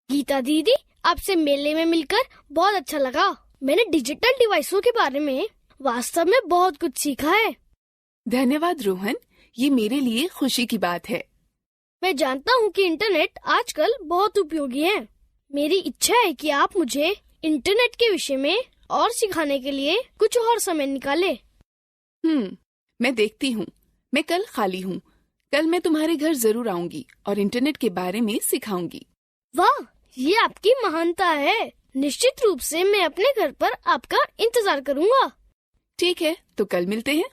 गीता दीदी, आपसे मेले में मिलकर बहुत अच्छा लगा। मैंने डिजिटल डिवाइसों के बारे में वास्तव में बहुत कुछ सीखा है। धन्यवाद रोहन, ये मेरे लिए खुशी की बात है। मैं जानता हूँ कि इंटरनेट आजकल बहुत उपयोगी है। मेरी इच्छा है कि आप मुझे इंटरनेट के विषय में और सिखाने के लिए कुछ और समय निकाले। मैं देखती हूँ। मैं कल खाली हूँ। कल मैं तुम्हारे घर जरूर आऊंगी और इंटरनेट के बारे में सिखाऊंगी। वाह, ये आपकी महानता है। निश्चित रूप से मैं अपने घर पर आपका इंतजार करूंगा। ठीक है, तो कल मिलते हैं।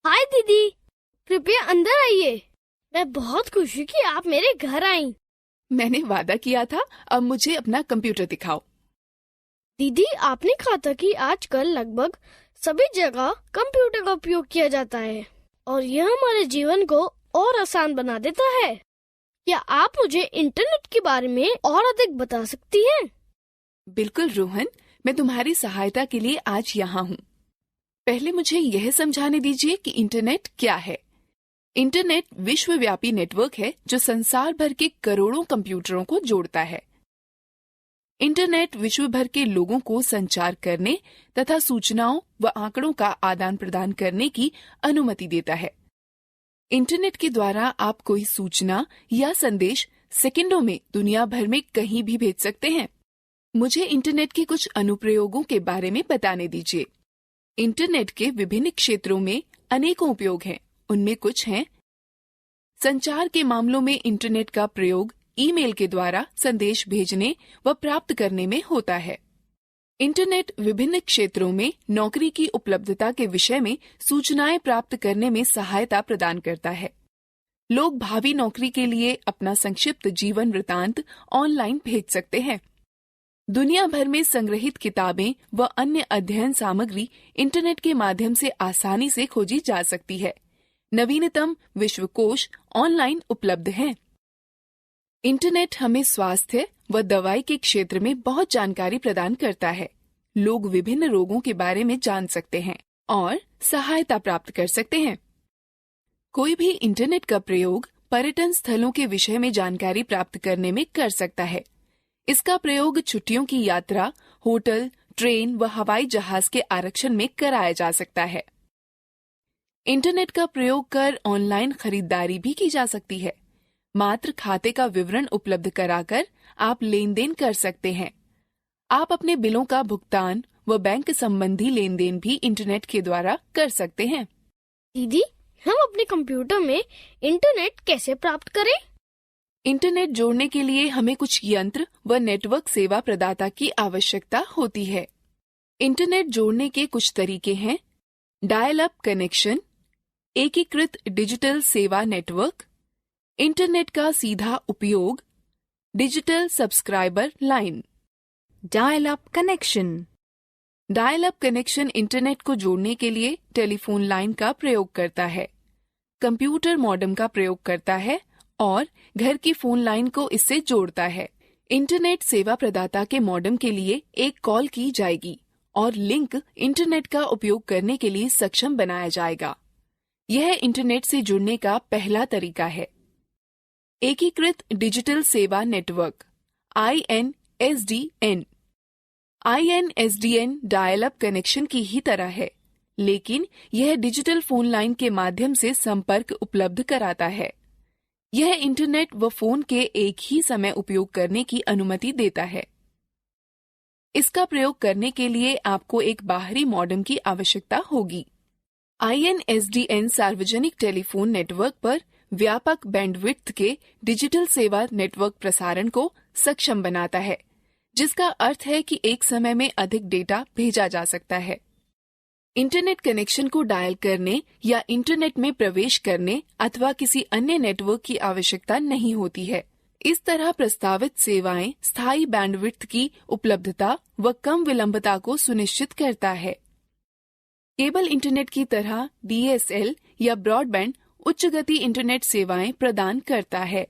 हाय दीदी, कृपया अंदर आइए। मैं बहुत खुश हूँ कि आप मेरे घर आई। मैंने वादा किया था, अब मुझे अपना कंप्यूटर दिखाओ। दीदी, आपने कहा था कि आजकल लगभग सभी जगह कंप्यूटर का उपयोग किया जाता है और यह हमारे जीवन को और आसान बना देता है। क्या आप मुझे इंटरनेट के बारे में और अधिक बता सकती हैं? बिल्कुल रोहन, मैं तुम्हारी सहायता के लिए आज यहाँ हूँ। पहले मुझे यह समझाने दीजिए कि इंटरनेट क्या है। इंटरनेट विश्वव्यापी नेटवर्क है जो संसार भर के करोड़ों कंप्यूटरों को जोड़ता है। इंटरनेट विश्व भर के लोगों को संचार करने तथा सूचनाओं व आंकड़ों का आदान प्रदान करने की अनुमति देता है। इंटरनेट के द्वारा आप कोई सूचना या संदेश सेकंडों में दुनिया भर में कहीं भी भेज सकते हैं। मुझे इंटरनेट के कुछ अनुप्रयोगों के बारे में बताने दीजिए। इंटरनेट के विभिन्न क्षेत्रों में अनेकों उपयोग हैं। उनमें कुछ हैं: संचार के मामलों में इंटरनेट का प्रयोग ईमेल के द्वारा संदेश भेजने व प्राप्त करने में होता है। इंटरनेट विभिन्न क्षेत्रों में नौकरी की उपलब्धता के विषय में सूचनाएं प्राप्त करने में सहायता प्रदान करता है। लोग भावी नौकरी के लिए अपना संक्षिप्त जीवन वृतांत ऑनलाइन भेज सकते हैं। दुनिया भर में संग्रहित किताबें व अन्य अध्ययन सामग्री इंटरनेट के माध्यम से आसानी से खोजी जा सकती है। नवीनतम विश्वकोश ऑनलाइन उपलब्ध हैं। इंटरनेट हमें स्वास्थ्य व दवाई के क्षेत्र में बहुत जानकारी प्रदान करता है। लोग विभिन्न रोगों के बारे में जान सकते हैं और सहायता प्राप्त कर सकते हैं। कोई भी इंटरनेट का प्रयोग पर्यटन स्थलों के विषय में जानकारी प्राप्त करने में कर सकता है। इसका प्रयोग छुट्टियों की यात्रा, होटल, ट्रेन व हवाई जहाज के आरक्षण में कराया जा सकता है। इंटरनेट का प्रयोग कर ऑनलाइन खरीदारी भी की जा सकती है। मात्र खाते का विवरण उपलब्ध कराकर आप लेन देन कर सकते हैं। आप अपने बिलों का भुगतान व बैंक संबंधी लेन देन भी इंटरनेट के द्वारा कर सकते हैं। दीदी, हम अपने कंप्यूटर में इंटरनेट कैसे प्राप्त करें? इंटरनेट जोड़ने के लिए हमें कुछ यंत्र व नेटवर्क सेवा प्रदाता की आवश्यकता होती है। इंटरनेट जोड़ने के कुछ तरीके हैं: डायल अप कनेक्शन, एकीकृत डिजिटल सेवा नेटवर्क, इंटरनेट का सीधा उपयोग, digital subscriber line. Dial up connection. Dial up connection internet को जोड़ने के लिए टेलीफोन लाइन का प्रयोग करता है, कंप्यूटर मॉडेम का प्रयोग करता है और घर की फोन लाइन को इससे जोड़ता है। इंटरनेट सेवा प्रदाता के मॉडेम के लिए एक कॉल की जाएगी और लिंक इंटरनेट का उपयोग करने के लिए सक्षम बनाया जाएगा। यह इंटरनेट से जुड़ने का पहला तरीका है। एकीकृत डिजिटल सेवा network INSDN। INSDN dial up connection की ही तरह है, लेकिन यह डिजिटल फोन लाइन के माध्यम से संपर्क उपलब्ध कराता है। यह इंटरनेट व फोन के एक ही समय उपयोग करने की अनुमति देता है। इसका प्रयोग करने के लिए आपको एक बाहरी मॉडेम की आवश्यकता होगी। INSDN सार्वजनिक टेलीफोन नेटवर्क पर व्यापक बैंडविड्थ के डिजिटल सेवा नेटवर्क प्रसारण को सक्षम बनाता है, जिसका अर्थ है कि एक समय में अधिक डेटा भेजा जा सकता है। इंटरनेट कनेक्शन को डायल करने या इंटरनेट में प्रवेश करने अथवा किसी अन्य नेटवर्क की आवश्यकता नहीं होती है। इस तरह प्रस्तावित सेवाएं स्थायी बैंडविड्थ की उपलब्धता व कम विलंबता को सुनिश्चित करता है। केबल इंटरनेट की तरह DSL या ब्रॉडबैंड उच्च गति इंटरनेट सेवाएं प्रदान करता है।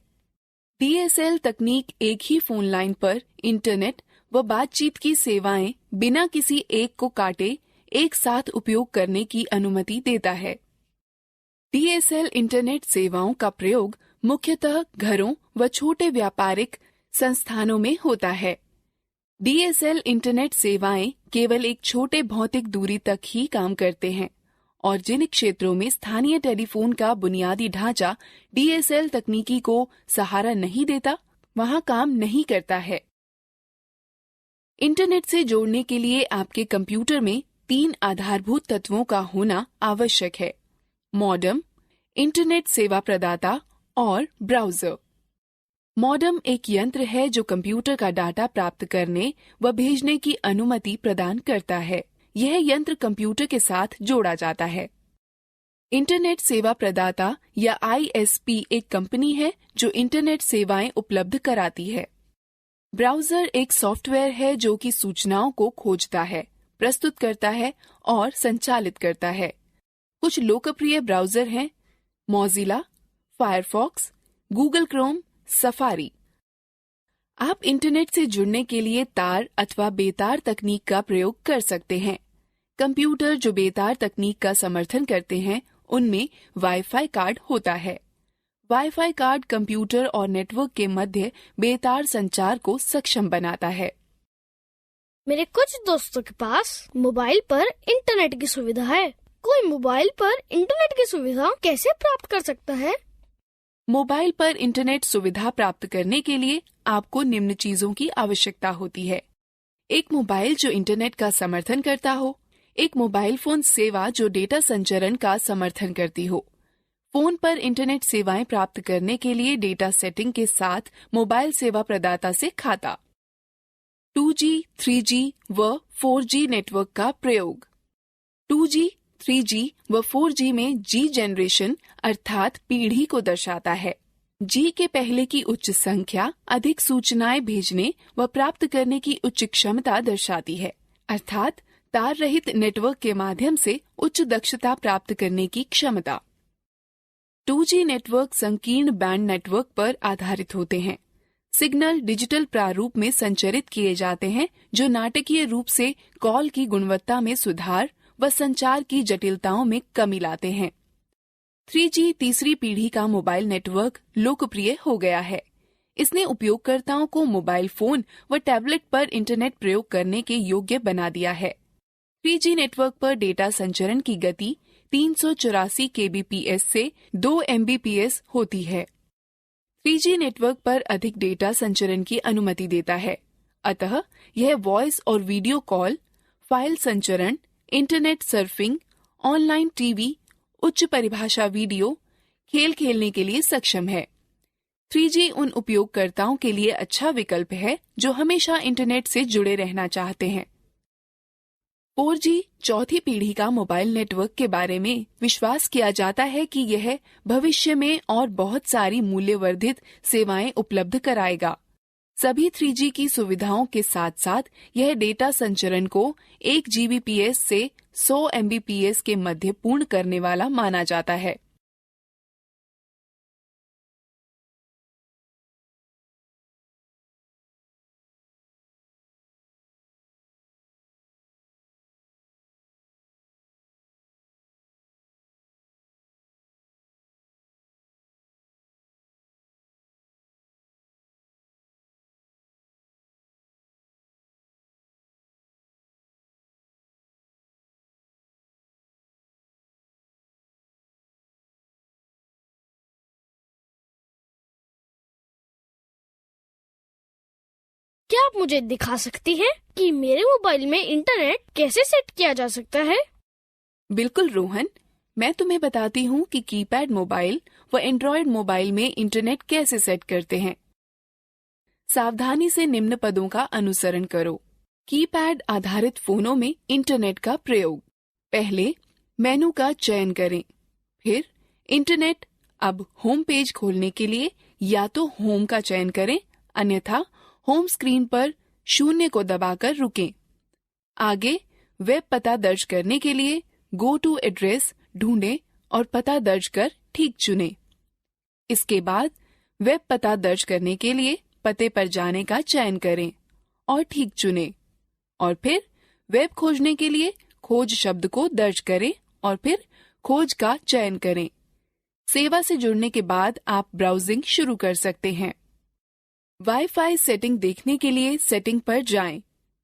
DSL तकनीक एक ही फोन लाइन पर इंटरनेट व बातचीत की सेवाएं बिना किसी एक को काटे एक साथ उपयोग करने की अनुमति देता है। DSL इंटरनेट सेवाओं का प्रयोग मुख्यतः घरों व छोटे व्यापारिक संस्थानों में होता है। DSL इंटरनेट सेवाएं केवल एक छोटे भौतिक दूरी तक ही काम करते हैं और जिन क्षेत्रों में स्थानीय टेलीफोन का बुनियादी ढांचा DSL तकनीकी को सहारा नहीं देता, वहां काम नहीं करता है। इंटरनेट से जोड़ने के लिए आपके कंप्यूटर में 3 आधारभूत तत्वों का होना आवश्यक है: मॉडेम, इंटरनेट सेवा प्रदाता और ब्राउज़र। मॉडेम एक यंत्र है जो कंप्यूटर का डाटा प्राप्त करने व भेजने की अनुमति प्रदान करता है। यह यंत्र कंप्यूटर के साथ जोड़ा जाता है। इंटरनेट सेवा प्रदाता या ISP एक कंपनी है जो इंटरनेट सेवाएं उपलब्ध कराती है। ब्राउज़र एक सॉफ्टवेयर है जो कि सूचनाओं को खोजता है, प्रस्तुत करता है और संचालित करता है। कुछ लोकप्रिय ब्राउज़र हैं: Mozilla, Firefox, Google Chrome, safari. आप इंटरनेट से जुड़ने के लिए तार अथवा बेतार तकनीक का प्रयोग कर सकते हैं। कंप्यूटर जो बेतार तकनीक का समर्थन करते हैं, उनमें वाईफाई कार्ड होता है। वाईफाई कार्ड कंप्यूटर और नेटवर्क के मध्य बेतार संचार को सक्षम बनाता है। मेरे कुछ दोस्तों के पास मोबाइल पर इंटरनेट की सुविधा है। कोई मोबाइल पर इंटरनेट की सुविधा कैसे प्राप्त कर सकता है? मोबाइल पर इंटरनेट सुविधा प्राप्त करने के लिए आपको निम्न चीजों की आवश्यकता होती है: एक मोबाइल जो इंटरनेट का समर्थन करता हो, एक मोबाइल फोन सेवा जो डेटा संचरण का समर्थन करती हो, फोन पर इंटरनेट सेवाएं प्राप्त करने के लिए डेटा सेटिंग के साथ मोबाइल सेवा प्रदाता से खाता, 2G, 3G व 4G नेटवर्क का प्रयोग। 2G, 3G व 4G में G जनरेशन अर्थात पीढ़ी को दर्शाता है। G के पहले की उच्च संख्या अधिक सूचनाएं भेजने व प्राप्त करने की उच्च क्षमता दर्शाती है, अर्थात तार रहित नेटवर्क के माध्यम से उच्च दक्षता प्राप्त करने की क्षमता। 2G नेटवर्क संकीर्ण बैंड नेटवर्क पर आधारित होते हैं। सिग्नल डिजिटल प्रारूप में संचरित किए जाते हैं जो नाटकीय रूप से कॉल की गुणवत्ता में सुधार व संचार की जटिलताओं में कमी लाते हैं। 3G तीसरी पीढ़ी का मोबाइल नेटवर्क लोकप्रिय हो गया है। इसने उपयोगकर्ताओं को मोबाइल फोन व टैबलेट पर इंटरनेट प्रयोग करने के योग्य बना दिया है। 3G नेटवर्क पर डेटा संचरण की गति 384 kbps से 2 mbps होती है। 3G नेटवर्क पर अधिक डेटा संचरण की अनुमति देता है, अतः यह वॉइस और वीडियो कॉल, फाइल संचरण, इंटरनेट सर्फिंग, ऑनलाइन टीवी, उच्च परिभाषा वीडियो, खेल खेलने के लिए सक्षम है। 3G उन उपयोगकर्ताओं के लिए अच्छा विकल्प है जो हमेशा इंटरनेट से जुड़े रहना चाहते हैं। 4G चौथी पीढ़ी का मोबाइल नेटवर्क के बारे में विश्वास किया जाता है कि यह भविष्य में और बहुत सारी मूल्यवर्धित सेवाएं उपलब्ध कराएगा। सभी 3G की सुविधाओं के साथ साथ यह डेटा संचरण को 1 Gbps से 100 Mbps के मध्य पूर्ण करने वाला माना जाता है। क्या आप मुझे दिखा सकती हैं कि मेरे मोबाइल में इंटरनेट कैसे सेट किया जा सकता है? बिल्कुल रोहन, मैं तुम्हें बताती हूँ कि कीपैड मोबाइल व एंड्रॉयड मोबाइल में इंटरनेट कैसे सेट करते हैं। सावधानी से निम्न पदों का अनुसरण करो। कीपैड आधारित फोनों में इंटरनेट का प्रयोग। पहले मेनू का चयन करें, फिर इंटरनेट। अब होम पेज खोलने के लिए या तो होम का चयन करें, अन्यथा होम स्क्रीन पर 0 को दबाकर रुकें। आगे वेब पता दर्ज करने के लिए गो टू एड्रेस ढूंढें और पता दर्ज कर ठीक चुनें। इसके बाद वेब पता दर्ज करने के लिए पते पर जाने का चयन करें और ठीक चुनें, और फिर वेब खोजने के लिए खोज शब्द को दर्ज करें और फिर खोज का चयन करें। सेवा से जुड़ने के बाद आप ब्राउजिंग शुरू कर सकते हैं। वाईफाई सेटिंग देखने के लिए सेटिंग पर जाएं।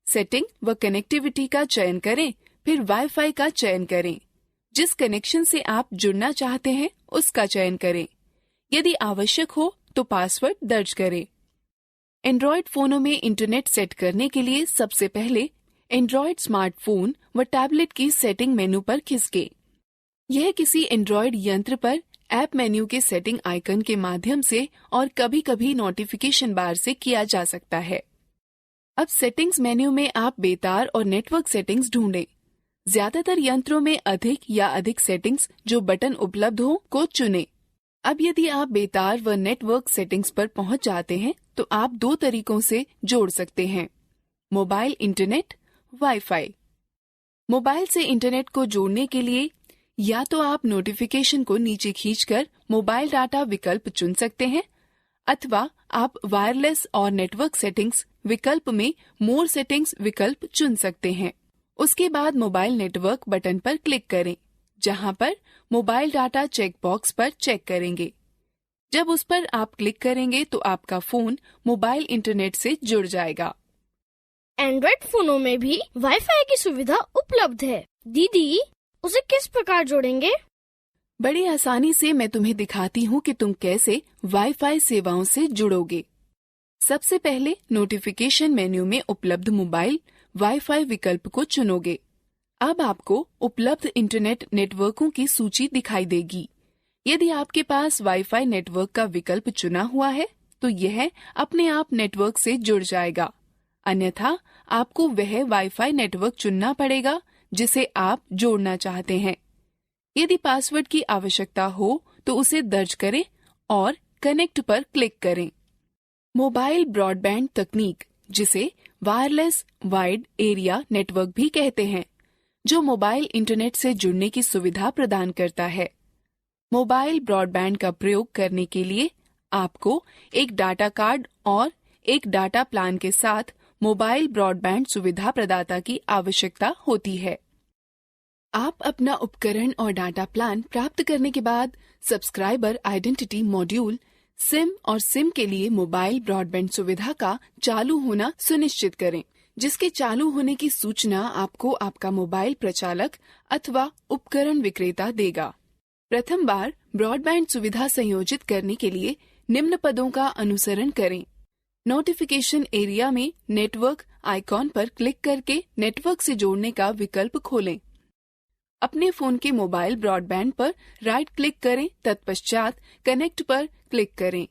सेटिंग व कनेक्टिविटी का चयन करें, फिर वाईफाई का चयन करें। जिस कनेक्शन से आप जुड़ना चाहते हैं उसका चयन करें। यदि आवश्यक हो तो पासवर्ड दर्ज करें। एंड्रॉयड फोनों में इंटरनेट सेट करने के लिए सबसे पहले एंड्रॉयड स्मार्टफोन व टैबलेट की सेटिंग मेनू पर खिसके। यह किसी एंड्रॉयड यंत्र पर ऐप मेन्यू के सेटिंग आइकन के माध्यम से और कभी-कभी नोटिफिकेशन बार से किया जा सकता है। अब सेटिंग्स मेन्यू में आप बेतार और नेटवर्क सेटिंग्स ढूंढें। ज्यादातर यंत्रों में अधिक सेटिंग्स जो बटन उपलब्ध हो को चुनें। अब यदि आप बेतार व नेटवर्क सेटिंग्स पर पहुंच जाते हैं तो आप दो तरीकों से जोड़ सकते हैं: मोबाइल इंटरनेट, वाईफाई। मोबाइल से इंटरनेट को जोड़ने के लिए या तो आप नोटिफिकेशन को नीचे खींचकर मोबाइल डाटा विकल्प चुन सकते हैं, अथवा आप वायरलेस और नेटवर्क सेटिंग्स विकल्प में मोर सेटिंग्स विकल्प चुन सकते हैं। उसके बाद मोबाइल नेटवर्क बटन पर क्लिक करें, जहां पर मोबाइल डाटा चेक बॉक्स पर चेक करेंगे। जब उस पर आप क्लिक करेंगे तो आपका फोन मोबाइल इंटरनेट से जुड़ जाएगा। एंड्रॉइड फोनों में भी वाईफाई की सुविधा उपलब्ध है। दीदी, उसे किस प्रकार जोड़ेंगे? बड़ी आसानी से मैं तुम्हें दिखाती हूँ कि तुम कैसे वाईफाई सेवाओं से जुड़ोगे। सबसे पहले नोटिफिकेशन मेन्यू में उपलब्ध मोबाइल वाईफाई विकल्प को चुनोगे। अब आपको उपलब्ध इंटरनेट नेटवर्कों की सूची दिखाई देगी। यदि आपके पास वाईफाई नेटवर्क का विकल्प चुना हुआ है तो यह अपने आप नेटवर्क से जुड़ जाएगा, अन्यथा आपको वह वाईफाई नेटवर्क चुनना पड़ेगा जिसे आप जोड़ना चाहते हैं। यदि पासवर्ड की आवश्यकता हो तो उसे दर्ज करें और कनेक्ट पर क्लिक करें। मोबाइल ब्रॉडबैंड तकनीक, जिसे वायरलेस वाइड एरिया नेटवर्क भी कहते हैं, जो मोबाइल इंटरनेट से जुड़ने की सुविधा प्रदान करता है। मोबाइल ब्रॉडबैंड का प्रयोग करने के लिए आपको एक डाटा कार्ड और एक डाटा प्लान के साथ मोबाइल ब्रॉडबैंड सुविधा प्रदाता की आवश्यकता होती है। आप अपना उपकरण और डाटा प्लान प्राप्त करने के बाद सब्सक्राइबर आइडेंटिटी मॉड्यूल सिम और सिम के लिए मोबाइल ब्रॉडबैंड सुविधा का चालू होना सुनिश्चित करें, जिसके चालू होने की सूचना आपको आपका मोबाइल प्रचालक अथवा उपकरण विक्रेता देगा। प्रथम बार ब्रॉडबैंड सुविधा संयोजित करने के लिए निम्न पदों का अनुसरण करें। नोटिफिकेशन एरिया में नेटवर्क आइकॉन पर क्लिक करके नेटवर्क से जोड़ने का विकल्प खोलें। अपने फोन के मोबाइल ब्रॉडबैंड पर राइट क्लिक करें, तत्पश्चात कनेक्ट पर क्लिक करें।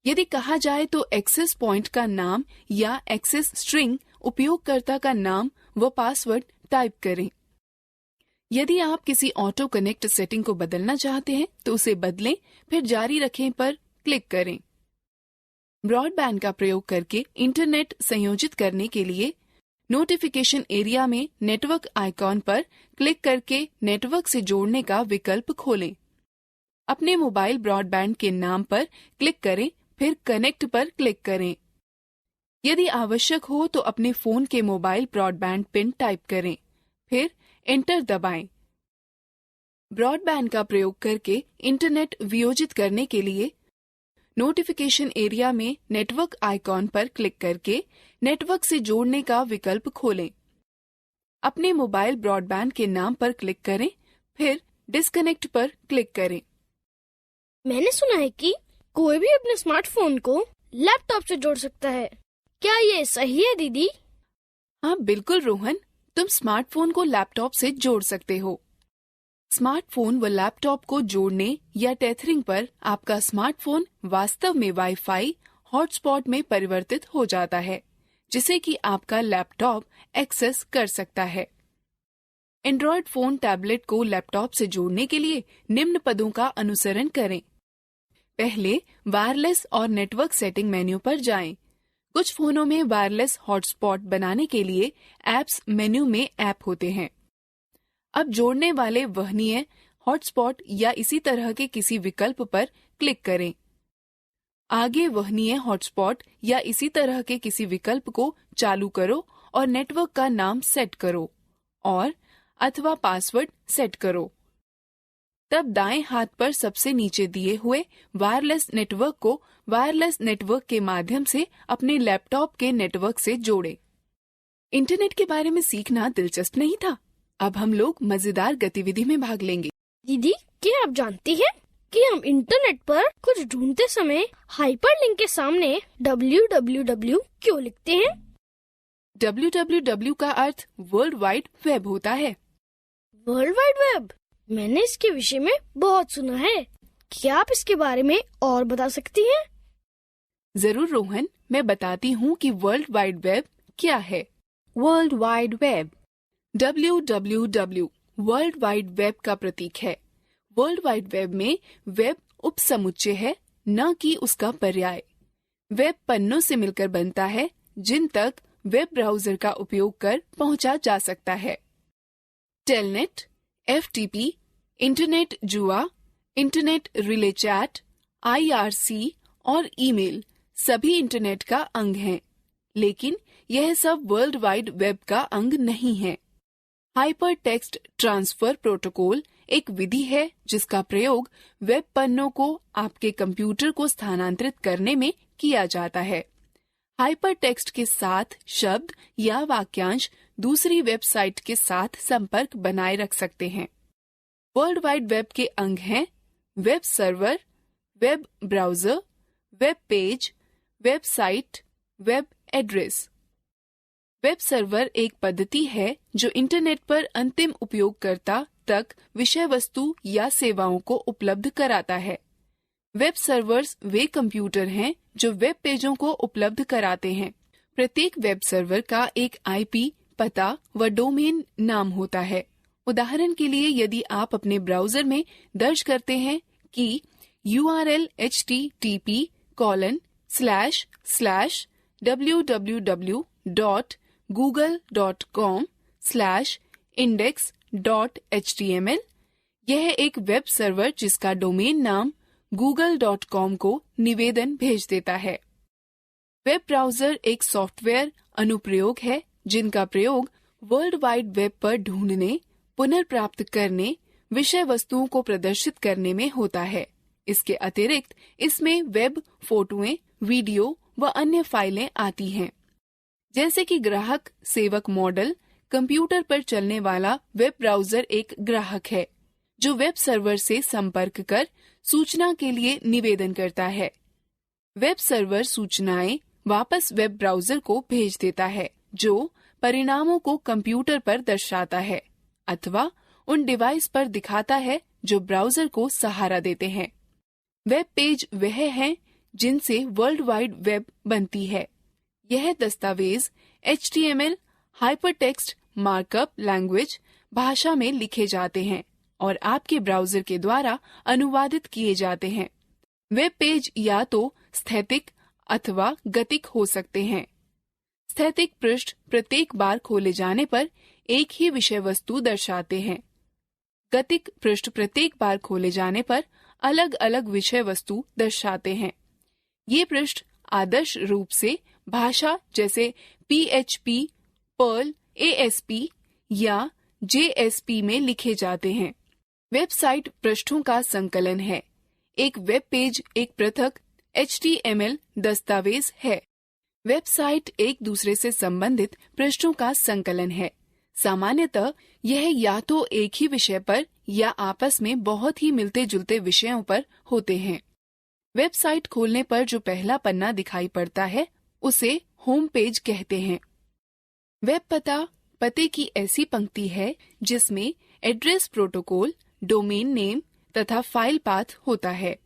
यदि कहा जाए तो एक्सेस पॉइंट का नाम या एक्सेस स्ट्रिंग उपयोगकर्ता का नाम व पासवर्ड टाइप करें। यदि आप किसी ऑटो कनेक्ट सेटिंग को बदलना चाहते हैं तो उसे बदलें, फिर जारी रखें पर क्लिक करें। ब्रॉडबैंड का प्रयोग करके इंटरनेट संयोजित करने के लिए नोटिफिकेशन एरिया में नेटवर्क आइकॉन पर क्लिक करके नेटवर्क से जोड़ने का विकल्प खोलें। अपने मोबाइल ब्रॉडबैंड के नाम पर क्लिक करें, फिर कनेक्ट पर क्लिक करें। यदि आवश्यक हो तो अपने फोन के मोबाइल ब्रॉडबैंड पिन टाइप करें, फिर एंटर दबाएं। ब्रॉडबैंड का प्रयोग करके इंटरनेट वियोजित करने के लिए नोटिफिकेशन एरिया में नेटवर्क आइकॉन पर क्लिक करके नेटवर्क से जोड़ने का विकल्प खोलें। अपने मोबाइल ब्रॉडबैंड के नाम पर क्लिक करें, फिर डिस्कनेक्ट पर क्लिक करें। मैंने सुना है कि कोई भी अपने स्मार्टफोन को लैपटॉप से जोड़ सकता है। क्या ये सही है दीदी? हाँ बिल्कुल रोहन, तुम स्मार्टफोन को लैपटॉप से जोड़ सकते हो। स्मार्टफोन व लैपटॉप को जोड़ने या टेथरिंग पर आपका स्मार्टफोन वास्तव में वाईफाई हॉटस्पॉट में परिवर्तित हो जाता है, जिसे कि आपका लैपटॉप एक्सेस कर सकता है। एंड्रॉयड फोन टैबलेट को लैपटॉप से जोड़ने के लिए निम्न पदों का अनुसरण करें। पहले वायरलेस और नेटवर्क सेटिंग मेन्यू पर जाएं। कुछ फोनों में वायरलेस हॉटस्पॉट बनाने के लिए ऐप्स मेन्यू में ऐप होते हैं। अब जोड़ने वाले वहनीय हॉटस्पॉट या इसी तरह के किसी विकल्प पर क्लिक करें। आगे वहनीय हॉटस्पॉट या इसी तरह के किसी विकल्प को चालू करो और नेटवर्क का नाम सेट करो और अथवा पासवर्ड सेट करो। तब दाएं हाथ पर सबसे नीचे दिए हुए वायरलेस नेटवर्क को वायरलेस नेटवर्क के माध्यम से अपने लैपटॉप के नेटवर्क से जोड़ें। इंटरनेट के बारे में सीखना दिलचस्प नहीं था? अब हम लोग मजेदार गतिविधि में भाग लेंगे। दीदी, क्या आप जानती हैं कि हम इंटरनेट पर कुछ ढूंढते समय हाइपरलिंक के सामने www क्यों लिखते हैं? www का अर्थ वर्ल्ड वाइड वेब होता है। वर्ल्ड वाइड वेब, मैंने इसके विषय में बहुत सुना है। क्या आप इसके बारे में और बता सकती हैं? जरूर रोहन, मैं बताती हूँ कि वर्ल्ड वाइड वेब क्या है। World Wide Web. www world wide web का प्रतीक है। वर्ल्ड वाइड वेब में वेब उपसमुच्चय है, न कि उसका पर्याय। वेब पन्नों से मिलकर बनता है जिन तक वेब ब्राउजर का उपयोग कर पहुंचा जा सकता है। टेलनेट, FTP, इंटरनेट जुआ, इंटरनेट रिले चैट, IRC और ईमेल सभी इंटरनेट का अंग हैं, लेकिन यह सब वर्ल्ड वाइड वेब का अंग नहीं है। हाइपर टेक्स्ट ट्रांसफर प्रोटोकॉल एक विधि है जिसका प्रयोग वेब पन्नों को आपके कंप्यूटर को स्थानांतरित करने में किया जाता है। हाइपर टेक्स्ट के साथ शब्द या वाक्यांश दूसरी वेबसाइट के साथ संपर्क बनाए रख सकते हैं। वर्ल्ड वाइड वेब के अंग हैं web server, web browser, web page, website, web address. Web server एक पद्धति है जो इंटरनेट पर अंतिम उपयोगकर्ता तक विषय वस्तु या सेवाओं को उपलब्ध कराता है। वेब सर्वर्स वे कंप्यूटर हैं जो वेब पेजों को उपलब्ध कराते हैं। प्रत्येक वेब सर्वर का एक IP पता व डोमेन नाम होता है। उदाहरण के लिए, यदि आप अपने ब्राउजर में दर्ज करते हैं कि URL http://www.google.com/index.html, यह एक वेब सर्वर जिसका डोमेन नाम google.com को निवेदन भेज देता है। वेब ब्राउजर एक सॉफ्टवेयर अनुप्रयोग है जिनका प्रयोग वर्ल्ड वाइड वेब पर ढूंढने, पुनर्प्राप्त करने, विषय वस्तुओं को प्रदर्शित करने में होता है। इसके अतिरिक्त इसमें वेब फोटोएं, वीडियो व अन्य फाइलें आती हैं। जैसे कि ग्राहक सेवक मॉडल, कंप्यूटर पर चलने वाला वेब ब्राउजर एक ग्राहक है जो वेब सर्वर से संपर्क कर सूचना के लिए निवेदन करता है। वेब सर्वर सूचनाएं वापस वेब ब्राउजर को भेज देता है जो परिणामों को कंप्यूटर पर दर्शाता है अथवा उन डिवाइस पर दिखाता है जो ब्राउजर को सहारा देते हैं। वेब पेज वह हैं जिनसे वर्ल्ड वाइड वेब बनती है। यह दस्तावेज HTML हाइपरटेक्स्ट मार्कअप लैंग्वेज भाषा में लिखे जाते हैं और आपके ब्राउजर के द्वारा अनुवादित किए जाते हैं। वेब पेज या तो स्थैतिक अथवा गतिक हो सकते हैं। स्थैतिक पृष्ठ प्रत्येक बार खोले जाने पर एक ही विषय वस्तु दर्शाते हैं। गतिक पृष्ठ प्रत्येक बार खोले जाने पर अलग अलग विषय वस्तु दर्शाते हैं। ये पृष्ठ आदर्श रूप से भाषा जैसे PHP, पर्ल, ASP या JSP में लिखे जाते हैं। वेबसाइट पृष्ठों का संकलन है। एक वेब पेज एक पृथक HTML दस्तावेज है। वेबसाइट एक दूसरे से संबंधित पृष्ठों का संकलन है। सामान्यतः यह या तो एक ही विषय पर या आपस में बहुत ही मिलते जुलते विषयों पर होते हैं। वेबसाइट खोलने पर जो पहला पन्ना दिखाई पड़ता है उसे होम पेज कहते हैं। वेब पते की ऐसी पंक्ति है जिसमें एड्रेस प्रोटोकॉल, डोमेन नेम तथा फाइल पाथ होता है।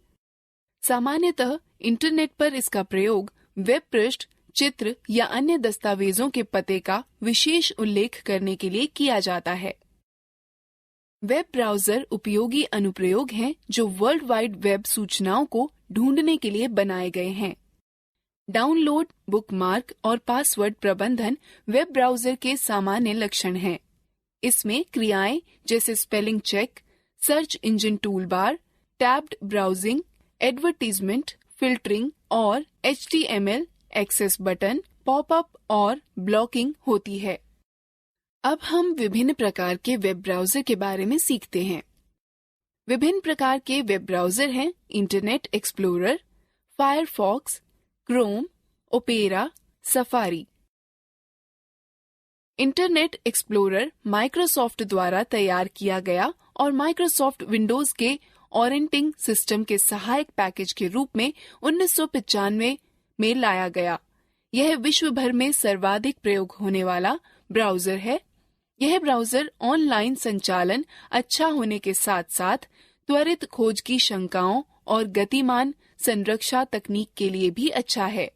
सामान्यतः इंटरनेट पर इसका प्रयोग वेब पृष्ठ, चित्र या अन्य दस्तावेजों के पते का विशेष उल्लेख करने के लिए किया जाता है। वेब ब्राउजर उपयोगी अनुप्रयोग हैं जो वर्ल्ड वाइड वेब सूचनाओं को ढूंढने के लिए बनाए गए हैं। डाउनलोड, बुकमार्क और पासवर्ड प्रबंधन वेब ब्राउजर के सामान्य लक्षण हैं। इसमें क्रियाएं जैसे spelling check, search engine toolbar, tabbed browsing, advertisement, filtering और HTML एक्सेस बटन, पॉपअप और ब्लॉकिंग होती है। अब हम विभिन्न प्रकार के वेब ब्राउजर के बारे में सीखते हैं। विभिन्न प्रकार के वेब ब्राउजर हैं internet explorer, Firefox, Chrome, opera, safari. Internet explorer Microsoft द्वारा तैयार किया गया और माइक्रोसॉफ्ट विंडोज के ऑपरेटिंग सिस्टम के सहायक पैकेज के रूप में 1995 में लाया गया। यह विश्व भर में सर्वाधिक प्रयोग होने वाला ब्राउजर है। यह ब्राउजर ऑनलाइन संचालन अच्छा होने के साथ साथ त्वरित खोज की शंकाओं और गतिमान संरक्षा तकनीक के लिए भी अच्छा है।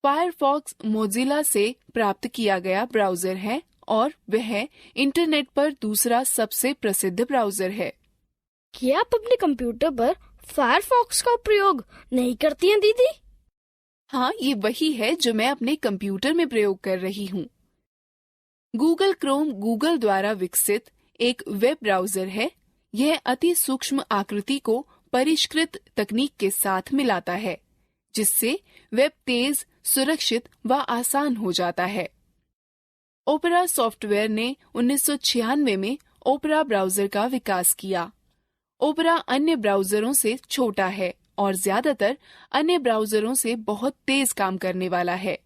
फायरफॉक्स मोजिला से प्राप्त किया गया ब्राउजर है और वह इंटरनेट पर दूसरा सबसे प्रसिद्ध ब्राउजर है। क्या आप अपने कंप्यूटर पर फायरफॉक्स का प्रयोग नहीं करती हैं दीदी? हाँ, ये वही है जो मैं अपने कंप्यूटर में प्रयोग कर रही हूँ। गूगल क्रोम गूगल द्वारा विकसित एक वेब ब्राउजर है। यह अति सूक्ष्म आकृति को परिष्कृत तकनीक के साथ मिलाता है, जिससे वेब तेज, सुरक्षित व आसान हो जाता है। ओपेरा सॉफ्टवेयर ने 1996 में ओपेरा ब्राउजर का विकास किया। ओपेरा अन्य ब्राउजरों से छोटा है और ज्यादातर अन्य ब्राउजरों से बहुत तेज काम करने वाला है।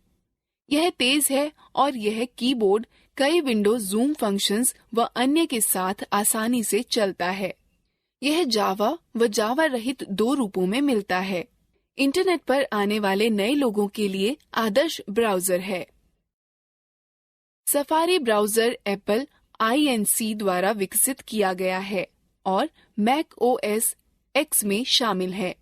यह तेज है और यह कीबोर्ड, कई विंडो जूम फंक्शंस व अन्य के साथ आसानी से चलता है। यह जावा व जावा रहित दो रूपों में मिलता है। इंटरनेट पर आने वाले नए लोगों के लिए आदर्श ब्राउजर है। सफारी ब्राउजर एप्पल INC द्वारा विकसित किया गया है और मैक OS X में शामिल है।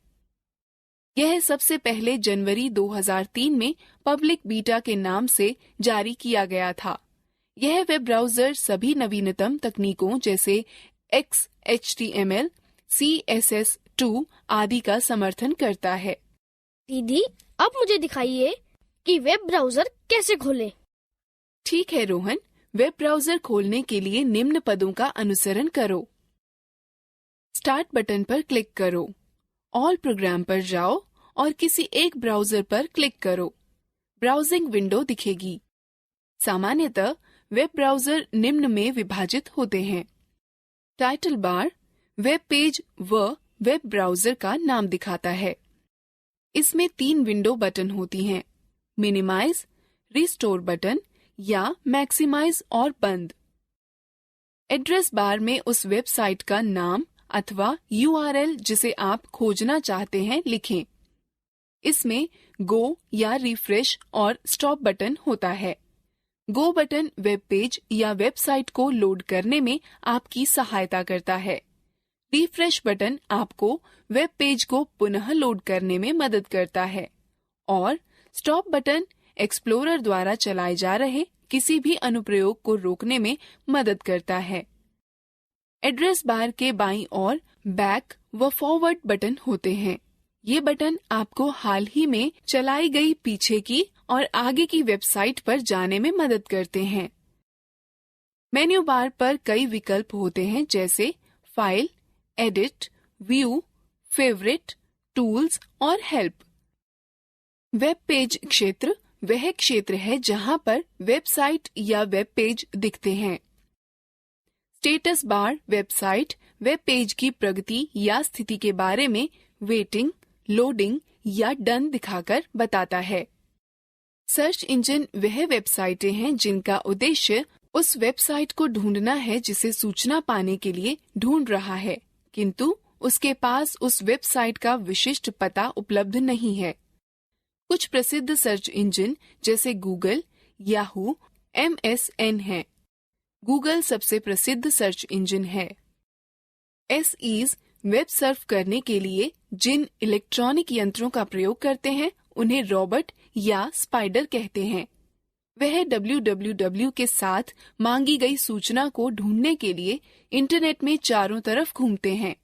यह सबसे पहले जनवरी 2003 में पब्लिक बीटा के नाम से जारी किया गया था। यह वेब ब्राउजर सभी नवीनतम तकनीकों जैसे XHTML, CSS2 आदि का समर्थन करता है। दीदी, अब मुझे दिखाइए कि वेब ब्राउजर कैसे खोलें। ठीक है रोहन, वेब ब्राउजर खोलने के लिए निम्न पदों का अनुसरण करो। स्टार्ट बटन पर क्लिक करो, ऑल प्रोग्राम पर जाओ और किसी एक ब्राउजर पर क्लिक करो। ब्राउजिंग विंडो दिखेगी। सामान्यतः वेब ब्राउजर निम्न में विभाजित होते हैं। टाइटल बार वेब पेज व वेब ब्राउजर का नाम दिखाता है। इसमें 3 विंडो बटन होती हैं, मिनिमाइज, रिस्टोर बटन या मैक्सिमाइज और बंद। एड्रेस बार में उस वेबसाइट का नाम अथवा URL जिसे आप खोजना चाहते हैं लिखें। इसमें गो या रिफ्रेश और स्टॉप बटन होता है। गो बटन वेब पेज या वेबसाइट को लोड करने में आपकी सहायता करता है। रिफ्रेश बटन आपको वेब पेज को पुनः लोड करने में मदद करता है और स्टॉप बटन एक्सप्लोरर द्वारा चलाए जा रहे किसी भी अनुप्रयोग को रोकने में मदद करता है। एड्रेस बार के बाईं ओर बैक व फॉरवर्ड बटन होते हैं। ये बटन आपको हाल ही में चलाई गई पीछे की और आगे की वेबसाइट पर जाने में मदद करते हैं। मेन्यू बार पर कई विकल्प होते हैं जैसे file, edit, view, favourite, tools और हेल्प। वेब पेज क्षेत्र वह क्षेत्र है जहां पर वेबसाइट या वेब पेज दिखते हैं। Status bar website, web page की प्रगति या स्थिति के बारे में वेटिंग, लोडिंग या डन दिखाकर बताता है। सर्च इंजन वह वेबसाइटें हैं जिनका उद्देश्य उस वेबसाइट को ढूंढना है जिसे सूचना पाने के लिए ढूंढ रहा है, किंतु उसके पास उस वेबसाइट का विशिष्ट पता उपलब्ध नहीं है। कुछ प्रसिद्ध सर्च इंजन जैसे गूगल, याहू, MSN हैं। गूगल सबसे प्रसिद्ध सर्च इंजन है। SEs वेब सर्फ करने के लिए जिन इलेक्ट्रॉनिक यंत्रों का प्रयोग करते हैं उन्हें रॉबर्ट या स्पाइडर कहते हैं। वह www के साथ मांगी गई सूचना को ढूंढने के लिए इंटरनेट में चारों तरफ घूमते हैं।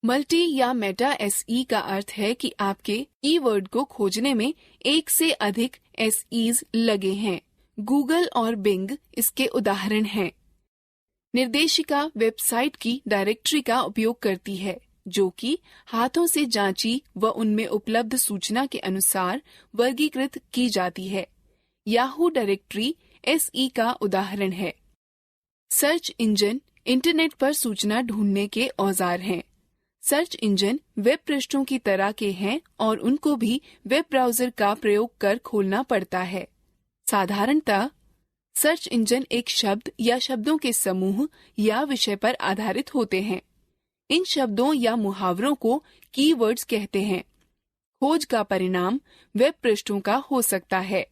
मल्टी या मेटा SE का अर्थ है कि आपके कीवर्ड को खोजने में एक से अधिक SEs लगे हैं। गूगल और बिंग इसके उदाहरण हैं। निर्देशिका वेबसाइट की डायरेक्टरी का उपयोग करती है, जो कि हाथों से जांची व उनमें उपलब्ध सूचना के अनुसार वर्गीकृत की जाती है। याहू डायरेक्टरी SE का उदाहरण है। सर्च इंजन इंटरनेट पर सूचना ढूंढने के औजार हैं। सर्च इंजन वेब पृष्ठों की तरह के हैं और उनको भी वेब ब्राउजर का प्रयोग कर खोलना पड़ता है। साधारणतः सर्च इंजन एक शब्द या शब्दों के समूह या विषय पर आधारित होते हैं। इन शब्दों या मुहावरों को कीवर्ड्स कहते हैं। खोज का परिणाम वेब पृष्ठों का हो सकता है,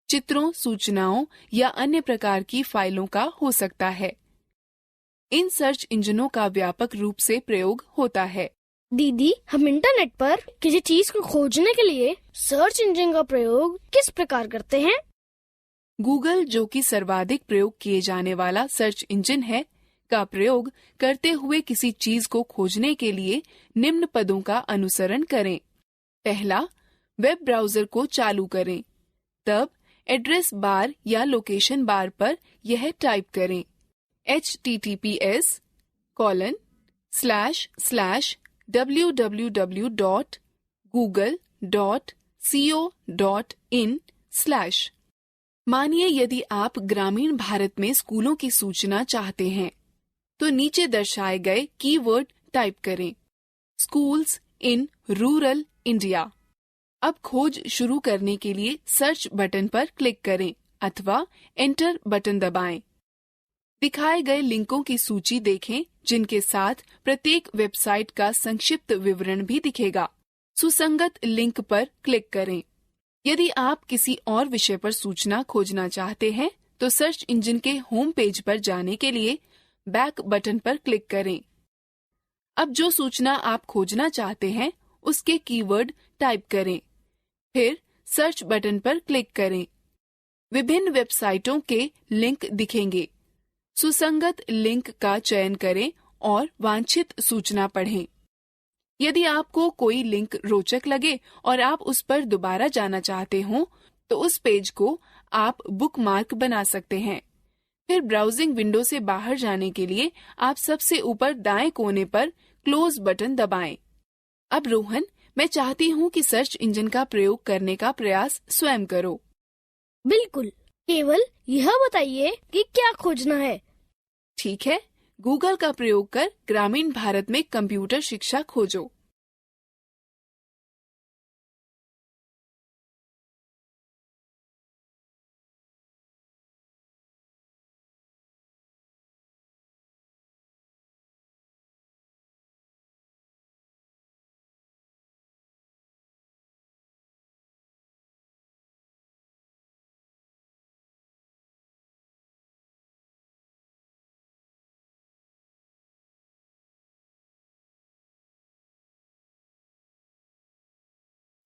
चित्रों, सूचनाओं या अन्य प्रकार की फाइलों का हो सकता है। इन सर्च इंजनों का व्यापक रूप से प्रयोग होता है। दीदी, हम इंटरनेट पर किसी चीज को खोजने के लिए सर्च इंजन का प्रयोग किस प्रकार करते हैं? गूगल, जो कि सर्वाधिक प्रयोग किए जाने वाला सर्च इंजन है, का प्रयोग करते हुए किसी चीज को खोजने के लिए निम्न पदों का अनुसरण करें। पहला, वेब ब्राउजर को चालू करें। तब एड्रेस बार या लोकेशन बार पर यह टाइप करें https://www.google.co.in/। मानिए यदि आप ग्रामीण भारत में स्कूलों की सूचना चाहते हैं, तो नीचे दर्शाए गए कीवर्ड टाइप करें, स्कूल्स इन रूरल इंडिया। अब खोज शुरू करने के लिए सर्च बटन पर क्लिक करें अथवा एंटर बटन दबाएं। दिखाए गए लिंकों की सूची देखें, जिनके साथ प्रत्येक वेबसाइट का संक्षिप्त विवरण भी दिखेगा। सुसंगत लिंक पर क्लिक करें। यदि आप किसी और विषय पर सूचना खोजना चाहते हैं, तो सर्च इंजन के होम पेज पर जाने के लिए बैक बटन पर क्लिक करें। अब जो सूचना आप खोजना चाहते हैं, उसके कीवर्ड टाइप करें, फिर सर्च बटन पर क्लिक करें। विभिन्न वेबसाइटों के लिंक दिखेंगे। सुसंगत लिंक का चयन करें और वांछित सूचना पढ़ें। यदि आपको कोई लिंक रोचक लगे और आप उस पर दोबारा जाना चाहते हो, तो उस पेज को आप बुकमार्क बना सकते हैं। फिर ब्राउजिंग विंडो से बाहर जाने के लिए आप सबसे ऊपर दाएं कोने पर क्लोज बटन दबाएं। अब रोहन, मैं चाहती हूँ कि सर्च इंजन का प्रयोग करने का प्रयास स्वयं करो। बिल्कुल, केवल यह बताइए कि क्या खोजना है। ठीक है, गूगल का प्रयोग कर ग्रामीण भारत में कंप्यूटर शिक्षा खोजो।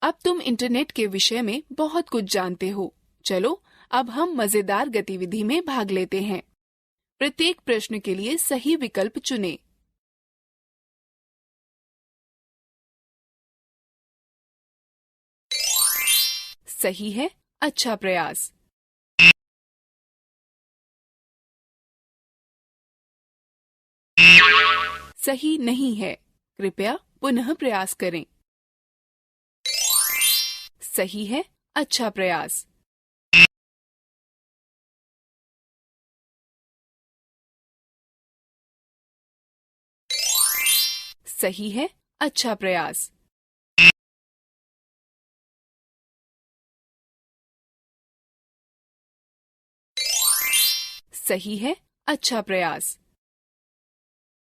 अब तुम इंटरनेट के विषय में बहुत कुछ जानते हो। चलो अब हम मजेदार गतिविधि में भाग लेते हैं। प्रत्येक प्रश्न के लिए सही विकल्प चुनें। सही है, अच्छा प्रयास। सही नहीं है, कृपया पुनः प्रयास करें। सही है, अच्छा प्रयास। सही है, अच्छा प्रयास। सही है, अच्छा प्रयास।